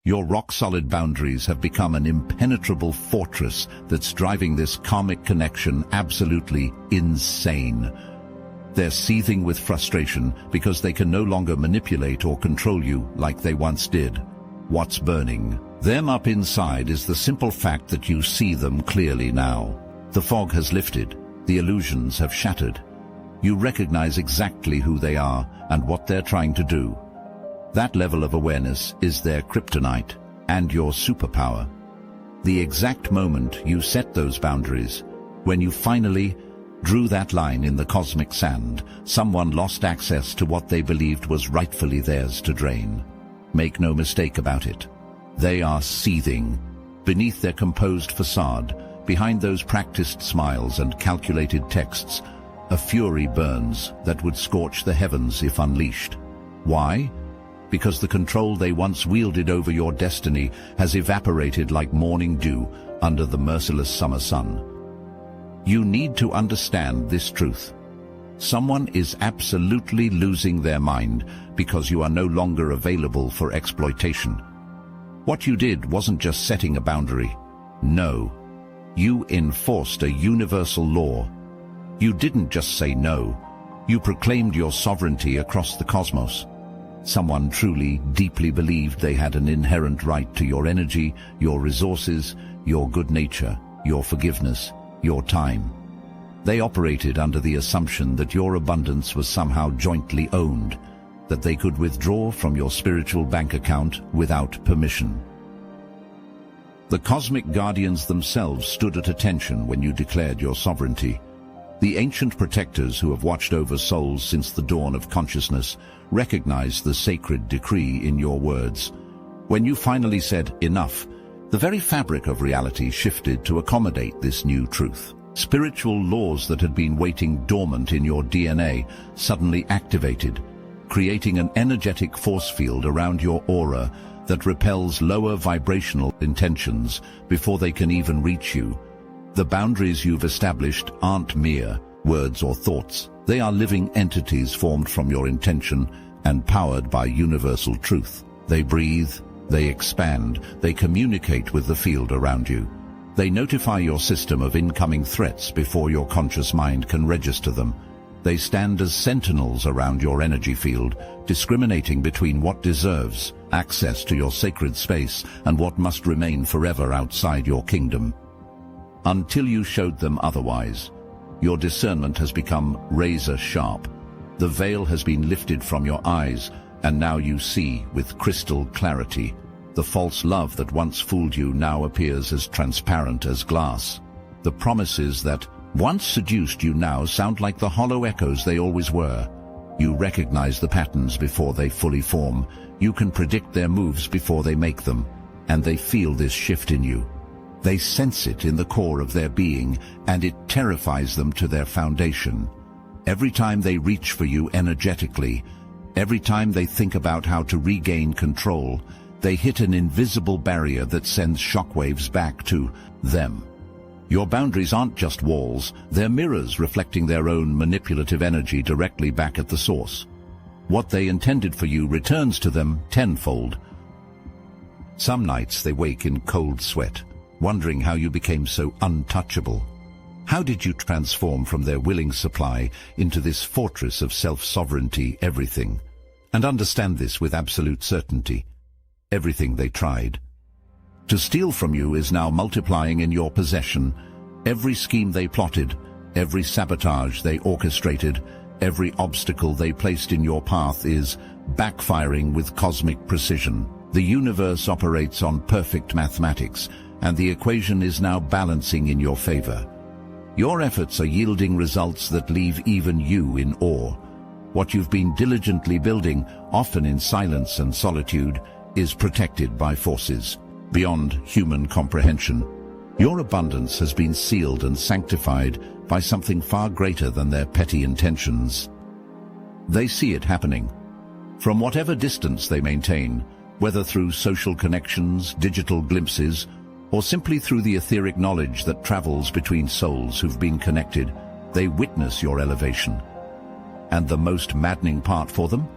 Your rock-solid boundaries have become an impenetrable fortress that's driving this karmic connection absolutely insane. They're seething with frustration because they can no longer manipulate or control you like they once did. What's burning them up inside is the simple fact that you see them clearly now. The fog has lifted, the illusions have shattered. You recognize exactly who they are and what they're trying to do. That level of awareness is their kryptonite and your superpower. The exact moment you set those boundaries, when you finally drew that line in the cosmic sand, someone lost access to what they believed was rightfully theirs to drain. Make no mistake about it. They are seething. Beneath their composed facade, behind those practiced smiles and calculated texts, a fury burns that would scorch the heavens if unleashed. Why? Because the control they once wielded over your destiny has evaporated like morning dew under the merciless summer sun. You need to understand this truth. Someone is absolutely losing their mind because you are no longer available for exploitation. What you did wasn't just setting a boundary. No. You enforced a universal law. You didn't just say no. You proclaimed your sovereignty across the cosmos. Someone truly, deeply believed they had an inherent right to your energy, your resources, your good nature, your forgiveness, your time. They operated under the assumption that your abundance was somehow jointly owned, that they could withdraw from your spiritual bank account without permission. The cosmic guardians themselves stood at attention when you declared your sovereignty. The ancient protectors who have watched over souls since the dawn of consciousness recognized the sacred decree in your words. When you finally said enough, the very fabric of reality shifted to accommodate this new truth. Spiritual laws that had been waiting dormant in your DNA suddenly activated, creating an energetic force field around your aura that repels lower vibrational intentions before they can even reach you. The boundaries you've established aren't mere words or thoughts. They are living entities formed from your intention and powered by universal truth. They breathe, they expand, they communicate with the field around you. They notify your system of incoming threats before your conscious mind can register them. They stand as sentinels around your energy field, discriminating between what deserves access to your sacred space and what must remain forever outside your kingdom. Until you showed them otherwise, your discernment has become razor sharp. The veil has been lifted from your eyes, and now you see with crystal clarity. The false love that once fooled you now appears as transparent as glass. The promises that once seduced you now sound like the hollow echoes they always were. You recognize the patterns before they fully form. You can predict their moves before they make them, and they feel this shift in you. They sense it in the core of their being, and it terrifies them to their foundation. Every time they reach for you energetically, every time they think about how to regain control, they hit an invisible barrier that sends shockwaves back to them. Your boundaries aren't just walls, they're mirrors reflecting their own manipulative energy directly back at the source. What they intended for you returns to them tenfold. Some nights they wake in cold sweat, wondering how you became so untouchable. How did you transform from their willing supply into this fortress of self-sovereignty, everything? And understand this with absolute certainty. Everything they tried to steal from you is now multiplying in your possession. Every scheme they plotted, every sabotage they orchestrated, every obstacle they placed in your path is backfiring with cosmic precision. The universe operates on perfect mathematics, and the equation is now balancing in your favor. Your efforts are yielding results that leave even you in awe. What you've been diligently building, often in silence and solitude, is protected by forces beyond human comprehension. Your abundance has been sealed and sanctified by something far greater than their petty intentions. They see it happening. From whatever distance they maintain, whether through social connections, digital glimpses, or simply through the etheric knowledge that travels between souls who've been connected, they witness your elevation. And the most maddening part for them?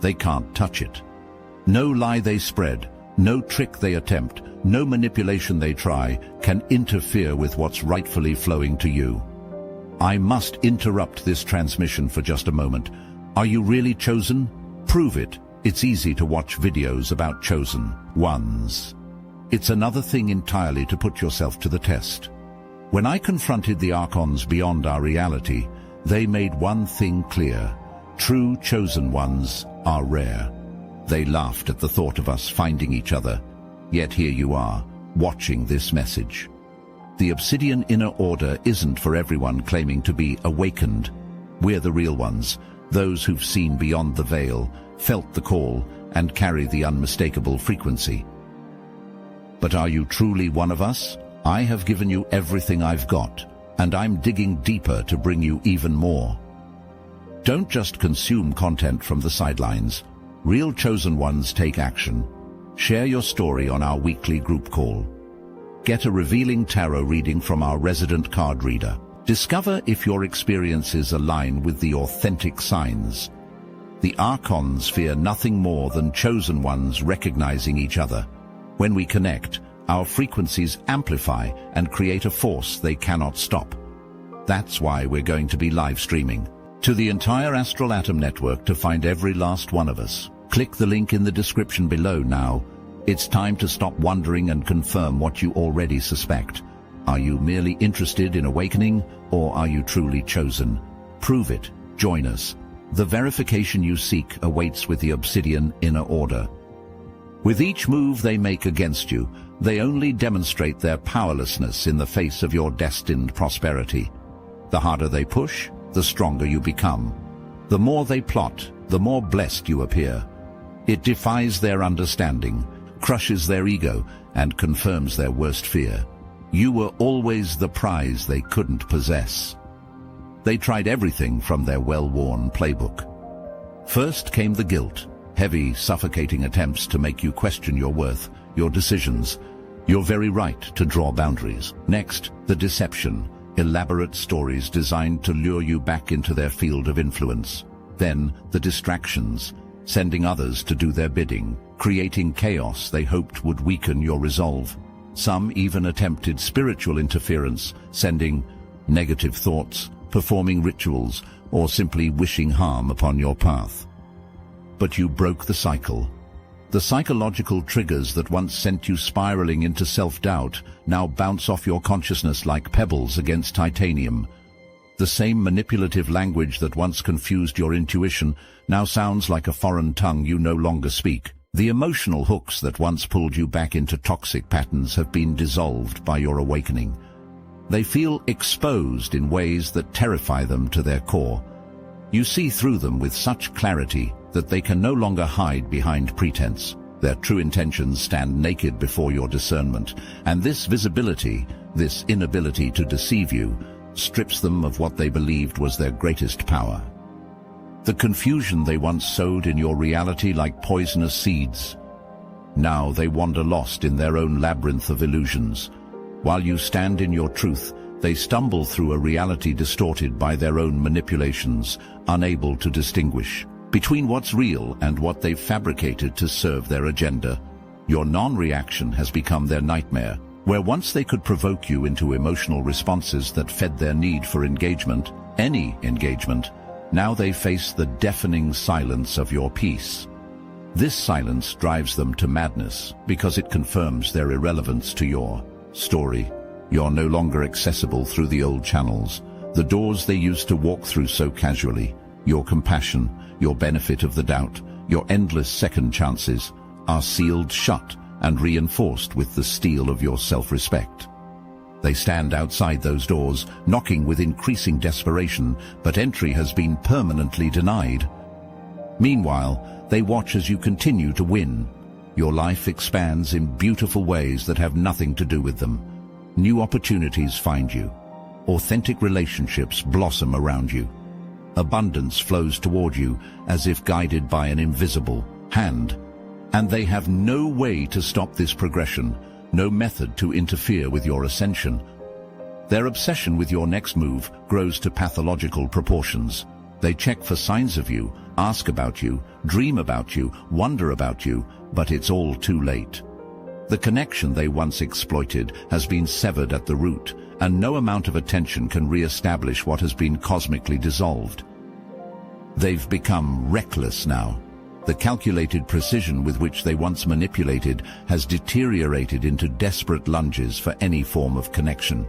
They can't touch it. No lie they spread, No trick they attempt, no manipulation they try, can interfere with what's rightfully flowing to you. I must interrupt this transmission for just a moment. Are you really chosen? Prove it. It's easy to watch videos about chosen ones. It's another thing entirely to put yourself to the test. When I confronted the archons beyond our reality, they made one thing clear. True chosen ones are rare. They laughed at the thought of us finding each other. Yet here you are, watching this message. The Obsidian Inner Order isn't for everyone claiming to be awakened. We're the real ones, those who've seen beyond the veil, felt the call, and carry the unmistakable frequency. But are you truly one of us? I have given you everything I've got, and I'm digging deeper to bring you even more. Don't just consume content from the sidelines. Real chosen ones take action. Share your story on our weekly group call. Get a revealing tarot reading from our resident card reader. Discover if your experiences align with the authentic signs. The archons fear nothing more than chosen ones recognizing each other. When we connect, our frequencies amplify and create a force they cannot stop. That's why we're going to be live streaming to the entire Astral Atom network to find every last one of us. Click the link in the description below now. It's time to stop wondering and confirm what you already suspect. Are you merely interested in awakening, or are you truly chosen? Prove it. Join us. The verification you seek awaits with the Obsidian Inner Order. With each move they make against you, they only demonstrate their powerlessness in the face of your destined prosperity. The harder they push, the stronger you become. The more they plot, the more blessed you appear. It defies their understanding, crushes their ego, and confirms their worst fear. You were always the prize they couldn't possess. They tried everything from their well-worn playbook. First came the guilt, heavy, suffocating attempts to make you question your worth, your decisions, your very right to draw boundaries. Next, the deception, elaborate stories designed to lure you back into their field of influence. Then, the distractions, sending others to do their bidding, creating chaos they hoped would weaken your resolve. Some even attempted spiritual interference, sending negative thoughts, performing rituals, or simply wishing harm upon your path. But you broke the cycle. The psychological triggers that once sent you spiraling into self-doubt now bounce off your consciousness like pebbles against titanium. The same manipulative language that once confused your intuition now sounds like a foreign tongue you no longer speak. The emotional hooks that once pulled you back into toxic patterns have been dissolved by your awakening. They feel exposed in ways that terrify them to their core. You see through them with such clarity that they can no longer hide behind pretense. Their true intentions stand naked before your discernment, and this visibility, this inability to deceive you, strips them of what they believed was their greatest power. The confusion they once sowed in your reality like poisonous seeds. Now they wander lost in their own labyrinth of illusions. While you stand in your truth, they stumble through a reality distorted by their own manipulations, unable to distinguish between what's real and what they've fabricated to serve their agenda. Your non-reaction has become their nightmare, where once they could provoke you into emotional responses that fed their need for engagement, any engagement, now they face the deafening silence of your peace. This silence drives them to madness because it confirms their irrelevance to your story. You're no longer accessible through the old channels, the doors they used to walk through so casually. Your compassion, your benefit of the doubt, your endless second chances are sealed shut and reinforced with the steel of your self-respect. They stand outside those doors, knocking with increasing desperation, but entry has been permanently denied. Meanwhile, they watch as you continue to win. Your life expands in beautiful ways that have nothing to do with them. New opportunities find you. Authentic relationships blossom around you. Abundance flows toward you as if guided by an invisible hand. And they have no way to stop this progression, no method to interfere with your ascension. Their obsession with your next move grows to pathological proportions. They check for signs of you, ask about you, dream about you, wonder about you, but it's all too late. The connection they once exploited has been severed at the root, and no amount of attention can re-establish what has been cosmically dissolved. They've become reckless now. The calculated precision with which they once manipulated has deteriorated into desperate lunges for any form of connection.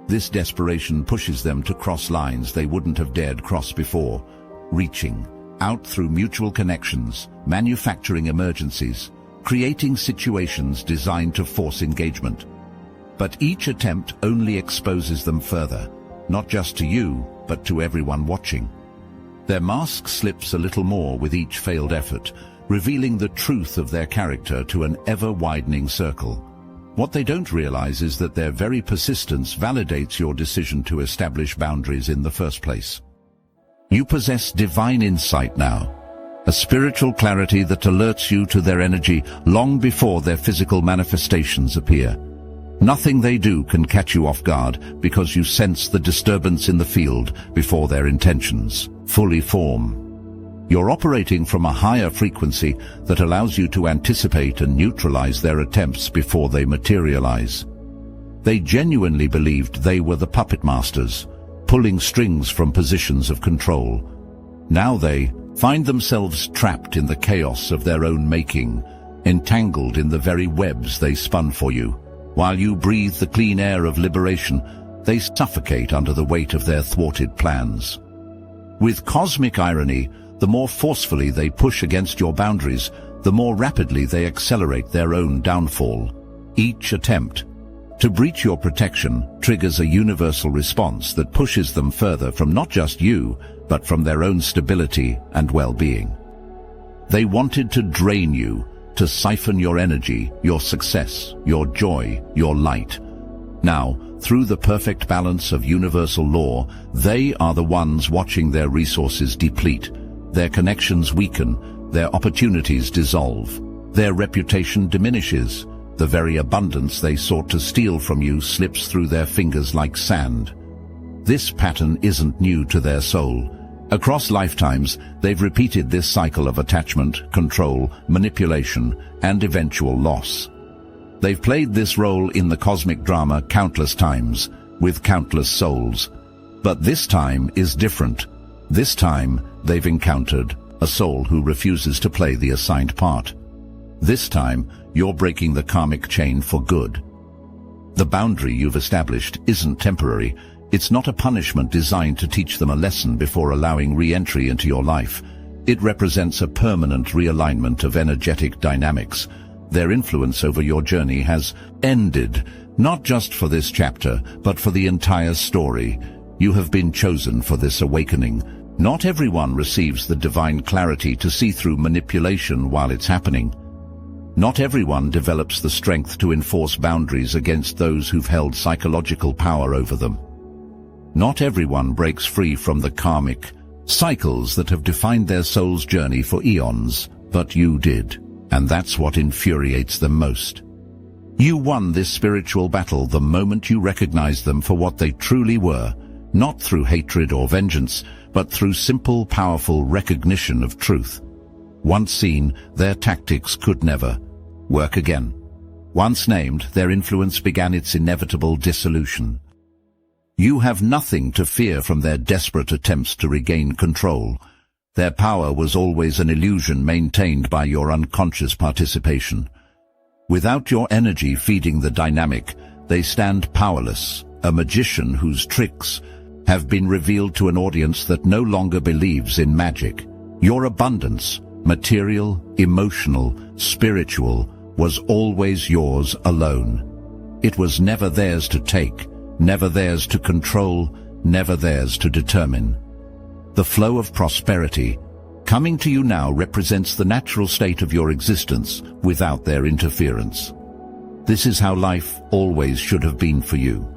This desperation pushes them to cross lines they wouldn't have dared cross before, reaching out through mutual connections, manufacturing emergencies, creating situations designed to force engagement. But each attempt only exposes them further, not just to you, but to everyone watching. Their mask slips a little more with each failed effort, revealing the truth of their character to an ever-widening circle. What they don't realize is that their very persistence validates your decision to establish boundaries in the first place. You possess divine insight now, a spiritual clarity that alerts you to their energy long before their physical manifestations appear. Nothing they do can catch you off guard because you sense the disturbance in the field before their intentions fully form. You're operating from a higher frequency that allows you to anticipate and neutralize their attempts before they materialize. They genuinely believed they were the puppet masters, pulling strings from positions of control. Now they find themselves trapped in the chaos of their own making, entangled in the very webs they spun for you. While you breathe the clean air of liberation, they suffocate under the weight of their thwarted plans. With cosmic irony, the more forcefully they push against your boundaries, the more rapidly they accelerate their own downfall. Each attempt to breach your protection triggers a universal response that pushes them further from not just you, but from their own stability and well-being. They wanted to drain you, to siphon your energy, your success, your joy, your light. Now, through the perfect balance of universal law, they are the ones watching their resources deplete, their connections weaken, their opportunities dissolve, their reputation diminishes, the very abundance they sought to steal from you slips through their fingers like sand. This pattern isn't new to their soul. Across lifetimes, they've repeated this cycle of attachment, control, manipulation, and eventual loss. They've played this role in the cosmic drama countless times, with countless souls. But this time is different. This time, they've encountered a soul who refuses to play the assigned part. This time, you're breaking the karmic chain for good. The boundary you've established isn't temporary. It's not a punishment designed to teach them a lesson before allowing re-entry into your life. It represents a permanent realignment of energetic dynamics. Their influence over your journey has ended, not just for this chapter, but for the entire story. You have been chosen for this awakening. Not everyone receives the divine clarity to see through manipulation while it's happening. Not everyone develops the strength to enforce boundaries against those who've held psychological power over them. Not everyone breaks free from the karmic cycles that have defined their soul's journey for eons, but you did. And that's what infuriates them most. You won this spiritual battle the moment you recognized them for what they truly were, not through hatred or vengeance, but through simple, powerful recognition of truth. Once seen, their tactics could never work again. Once named, their influence began its inevitable dissolution. You have nothing to fear from their desperate attempts to regain control. Their power was always an illusion maintained by your unconscious participation. Without your energy feeding the dynamic, they stand powerless, a magician whose tricks have been revealed to an audience that no longer believes in magic. Your abundance, material, emotional, spiritual, was always yours alone. It was never theirs to take, never theirs to control, never theirs to determine. The flow of prosperity coming to you now represents the natural state of your existence without their interference. This is how life always should have been for you.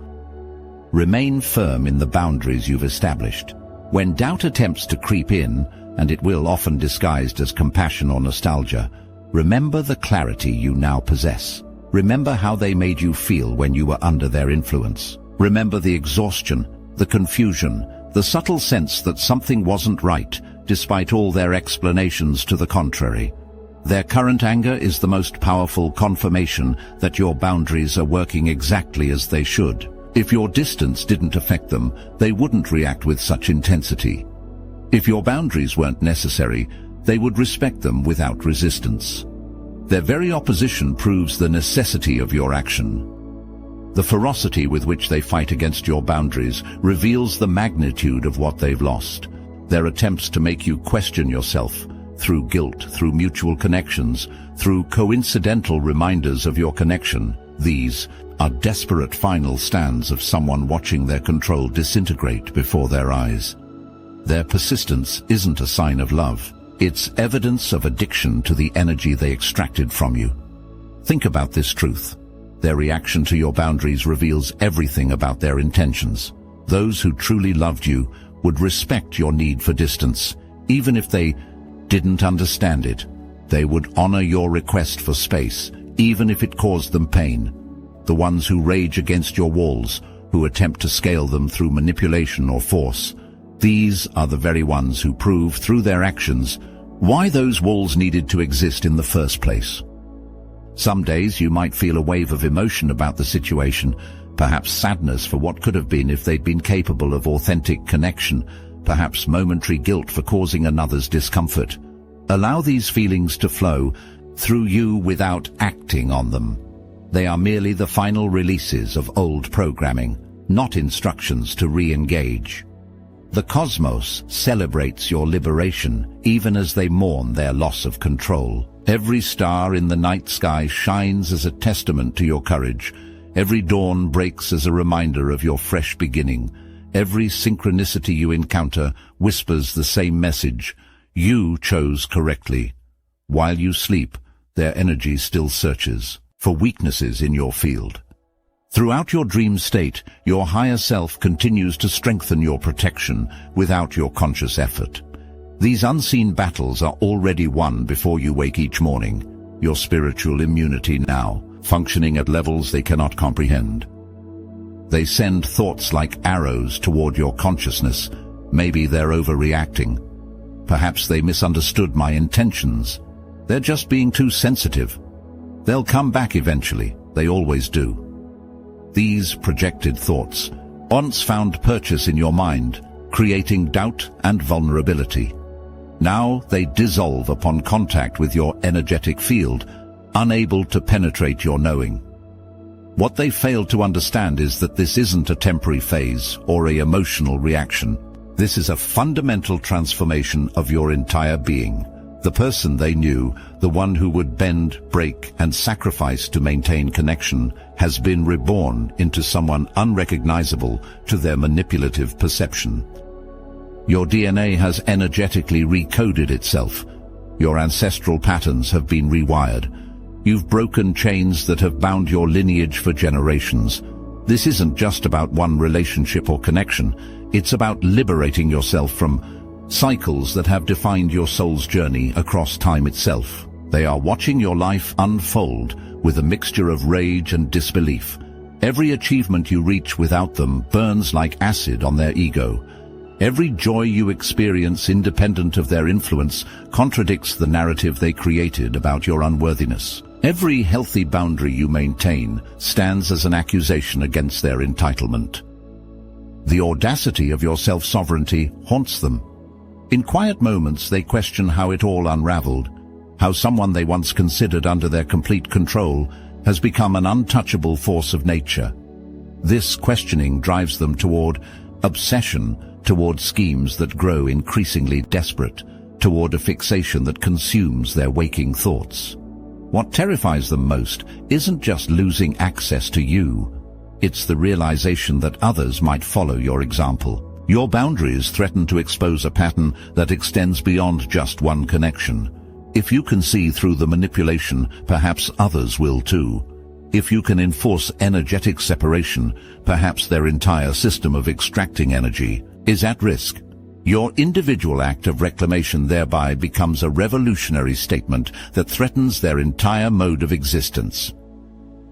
Remain firm in the boundaries you've established. When doubt attempts to creep in, and it will often disguised as compassion or nostalgia, remember the clarity you now possess. Remember how they made you feel when you were under their influence. Remember the exhaustion, the confusion, the subtle sense that something wasn't right, despite all their explanations to the contrary. Their current anger is the most powerful confirmation that your boundaries are working exactly as they should. If your distance didn't affect them, they wouldn't react with such intensity. If your boundaries weren't necessary, they would respect them without resistance. Their very opposition proves the necessity of your action. The ferocity with which they fight against your boundaries reveals the magnitude of what they've lost. Their attempts to make you question yourself, through guilt, through mutual connections, through coincidental reminders of your connection, these are desperate final stands of someone watching their control disintegrate before their eyes. Their persistence isn't a sign of love. It's evidence of addiction to the energy they extracted from you. Think about this truth. Their reaction to your boundaries reveals everything about their intentions. Those who truly loved you would respect your need for distance, even if they didn't understand it. They would honor your request for space, even if it caused them pain. The ones who rage against your walls, who attempt to scale them through manipulation or force, these are the very ones who prove through their actions why those walls needed to exist in the first place. Some days you might feel a wave of emotion about the situation, perhaps sadness for what could have been if they'd been capable of authentic connection, perhaps momentary guilt for causing another's discomfort. Allow these feelings to flow through you without acting on them. They are merely the final releases of old programming, not instructions to re-engage. The cosmos celebrates your liberation, even as they mourn their loss of control. Every star in the night sky shines as a testament to your courage. Every dawn breaks as a reminder of your fresh beginning. Every synchronicity you encounter whispers the same message. You chose correctly. While you sleep, their energy still searches for weaknesses in your field. Throughout your dream state, your higher self continues to strengthen your protection without your conscious effort. These unseen battles are already won before you wake each morning, your spiritual immunity now, functioning at levels they cannot comprehend. They send thoughts like arrows toward your consciousness. Maybe they're overreacting. Perhaps they misunderstood my intentions. They're just being too sensitive. They'll come back eventually. They always do. These projected thoughts once found purchase in your mind, creating doubt and vulnerability. Now they dissolve upon contact with your energetic field, unable to penetrate your knowing. What they fail to understand is that this isn't a temporary phase or an emotional reaction. This is a fundamental transformation of your entire being. The person they knew, the one who would bend, break, and sacrifice to maintain connection, has been reborn into someone unrecognizable to their manipulative perception. Your DNA has energetically recoded itself. Your ancestral patterns have been rewired. You've broken chains that have bound your lineage for generations. This isn't just about one relationship or connection. It's about liberating yourself from cycles that have defined your soul's journey across time itself. They are watching your life unfold with a mixture of rage and disbelief. Every achievement you reach without them burns like acid on their ego. Every joy you experience independent of their influence contradicts the narrative they created about your unworthiness. Every healthy boundary you maintain stands as an accusation against their entitlement. The audacity of your self-sovereignty haunts them. In quiet moments, they question how it all unraveled, how someone they once considered under their complete control has become an untouchable force of nature. This questioning drives them toward obsession, toward schemes that grow increasingly desperate, toward a fixation that consumes their waking thoughts. What terrifies them most isn't just losing access to you. It's the realization that others might follow your example. Your boundaries threaten to expose a pattern that extends beyond just one connection. If you can see through the manipulation, perhaps others will too. If you can enforce energetic separation, perhaps their entire system of extracting energy is at risk. Your individual act of reclamation thereby becomes a revolutionary statement that threatens their entire mode of existence.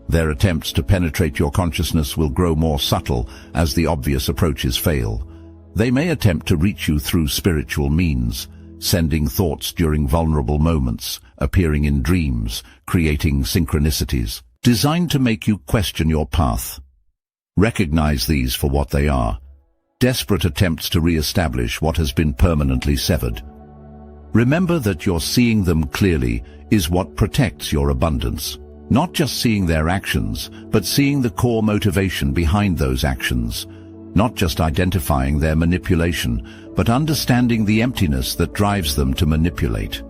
Their attempts to penetrate your consciousness will grow more subtle as the obvious approaches fail. They may attempt to reach you through spiritual means, sending thoughts during vulnerable moments, appearing in dreams, creating synchronicities, designed to make you question your path. Recognize these for what they are: desperate attempts to re-establish what has been permanently severed. Remember that your seeing them clearly is what protects your abundance. Not just seeing their actions, but seeing the core motivation behind those actions. Not just identifying their manipulation, but understanding the emptiness that drives them to manipulate.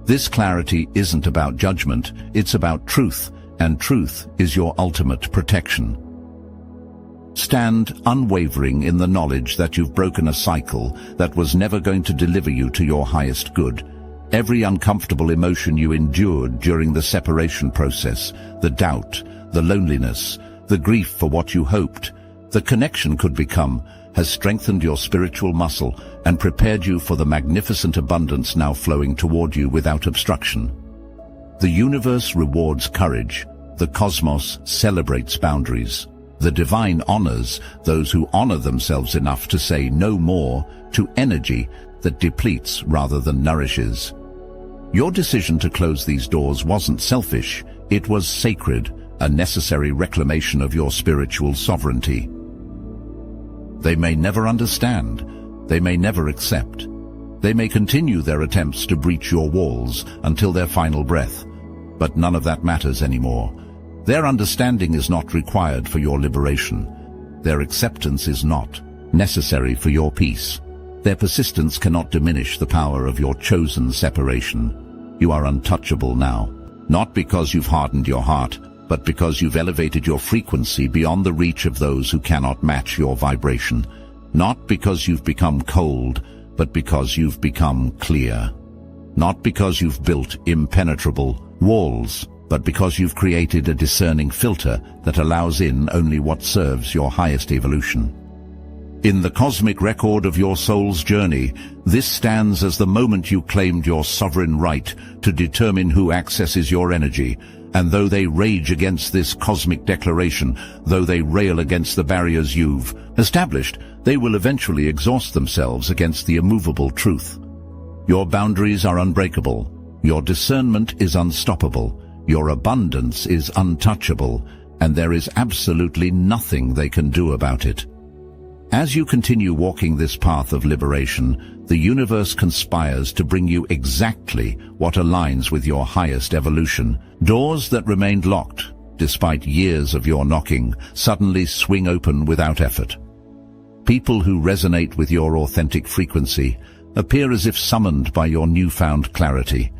This clarity isn't about judgment, it's about truth, and truth is your ultimate protection. Stand unwavering in the knowledge that you've broken a cycle that was never going to deliver you to your highest good. Every uncomfortable emotion you endured during the separation process, the doubt, the loneliness, the grief for what you hoped, the connection could become, has strengthened your spiritual muscle and prepared you for the magnificent abundance now flowing toward you without obstruction. The universe rewards courage. The cosmos celebrates boundaries. The divine honors those who honor themselves enough to say no more to energy that depletes rather than nourishes. Your decision to close these doors wasn't selfish, it was sacred, a necessary reclamation of your spiritual sovereignty. They may never understand, they may never accept. They may continue their attempts to breach your walls until their final breath, but none of that matters anymore. Their understanding is not required for your liberation. Their acceptance is not necessary for your peace. Their persistence cannot diminish the power of your chosen separation. You are untouchable now, not because you've hardened your heart, but because you've elevated your frequency beyond the reach of those who cannot match your vibration. Not because you've become cold, but because you've become clear. Not because you've built impenetrable walls, but because you've created a discerning filter that allows in only what serves your highest evolution. In the cosmic record of your soul's journey, this stands as the moment you claimed your sovereign right to determine who accesses your energy. And though they rage against this cosmic declaration, though they rail against the barriers you've established, they will eventually exhaust themselves against the immovable truth. Your boundaries are unbreakable. Your discernment is unstoppable. Your abundance is untouchable, and there is absolutely nothing they can do about it. As you continue walking this path of liberation, the universe conspires to bring you exactly what aligns with your highest evolution. Doors that remained locked, despite years of your knocking, suddenly swing open without effort. People who resonate with your authentic frequency appear as if summoned by your newfound clarity.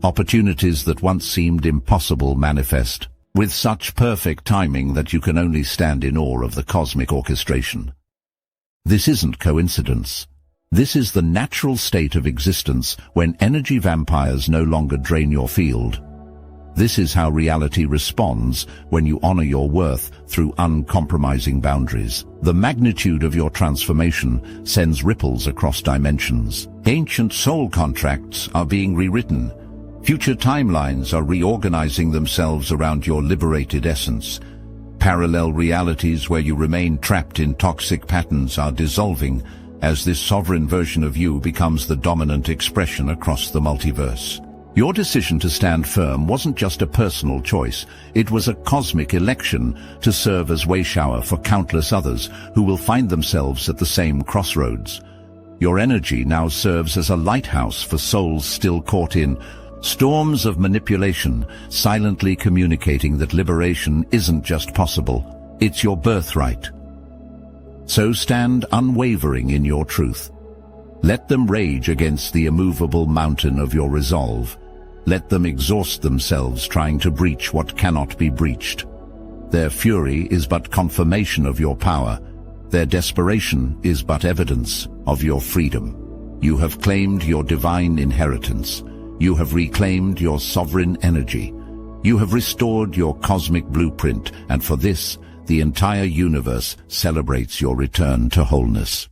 Opportunities that once seemed impossible manifest, with such perfect timing that you can only stand in awe of the cosmic orchestration. This isn't coincidence. This is the natural state of existence when energy vampires no longer drain your field. This is how reality responds when you honor your worth through uncompromising boundaries. The magnitude of your transformation sends ripples across dimensions. Ancient soul contracts are being rewritten. Future timelines are reorganizing themselves around your liberated essence. Parallel realities where you remain trapped in toxic patterns are dissolving as this sovereign version of you becomes the dominant expression across the multiverse. Your decision to stand firm wasn't just a personal choice, it was a cosmic election to serve as wayshower for countless others who will find themselves at the same crossroads. Your energy now serves as a lighthouse for souls still caught in storms of manipulation, silently communicating that liberation isn't just possible, it's your birthright. So stand unwavering in your truth. Let them rage against the immovable mountain of your resolve. Let them exhaust themselves trying to breach what cannot be breached. Their fury is but confirmation of your power. Their desperation is but evidence of your freedom. You have claimed your divine inheritance. You have reclaimed your sovereign energy. You have restored your cosmic blueprint, and for this, the entire universe celebrates your return to wholeness.